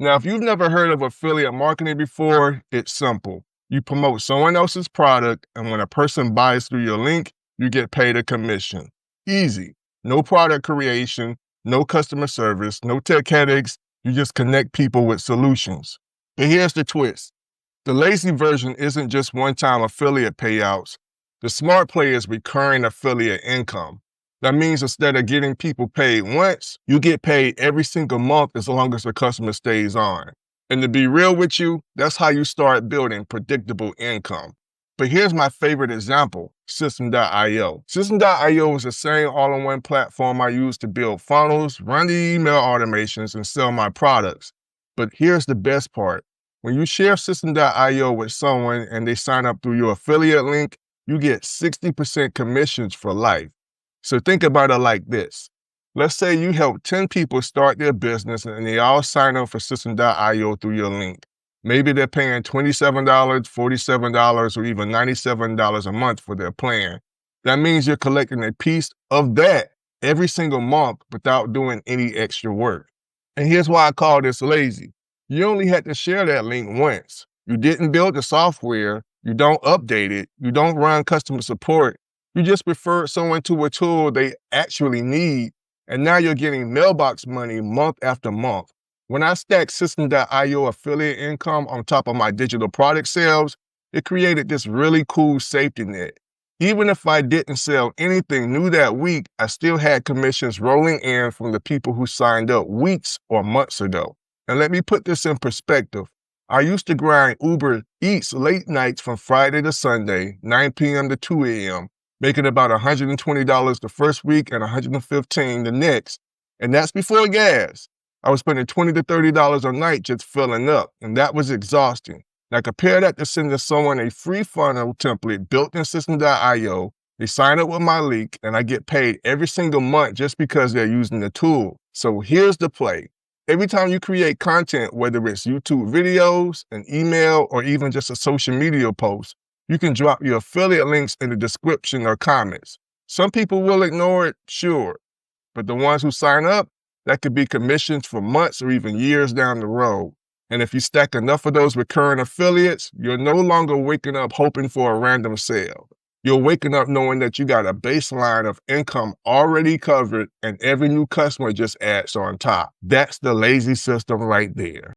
Now, if you've never heard of affiliate marketing before, it's simple. You promote someone else's product, and when a person buys through your link, you get paid a commission. Easy. No product creation, no customer service, no tech headaches. You just connect people with solutions. But here's the twist. The lazy version isn't just one-time affiliate payouts. The smart play is recurring affiliate income. That means instead of getting people paid once, you get paid every single month as long as the customer stays on. And to be real with you, that's how you start building predictable income. But here's my favorite example, System.io. System.io is the same all-in-one platform I use to build funnels, run the email automations, and sell my products. But here's the best part. When you share System.io with someone and they sign up through your affiliate link, you get 60% commissions for life. So think about it like this. Let's say you help 10 people start their business and they all sign up for System.io through your link. Maybe they're paying $27, $47, or even $97 a month for their plan. That means you're collecting a piece of that every single month without doing any extra work. And here's why I call this lazy. You only had to share that link once. You didn't build the software, you don't update it, you don't run customer support. You just referred someone to a tool they actually need, and now you're getting mailbox money month after month. When I stacked System.io affiliate income on top of my digital product sales, it created this really cool safety net. Even if I didn't sell anything new that week, I still had commissions rolling in from the people who signed up weeks or months ago. And let me put this in perspective. I used to grind Uber Eats late nights from Friday to Sunday, 9 p.m. to 2 a.m., making about $120 the first week and $115 the next. And that's before gas. I was spending $20 to $30 a night just filling up, and that was exhausting. Now compare that to sending someone a free funnel template built in System.io. They sign up with my link, and I get paid every single month just because they're using the tool. So here's the play. Every time you create content, whether it's YouTube videos, an email, or even just a social media post, you can drop your affiliate links in the description or comments. Some people will ignore it, sure, but the ones who sign up, that could be commissions for months or even years down the road. And if you stack enough of those recurring affiliates, you're no longer waking up hoping for a random sale. You're waking up knowing that you got a baseline of income already covered and every new customer just adds on top. That's the lazy system right there.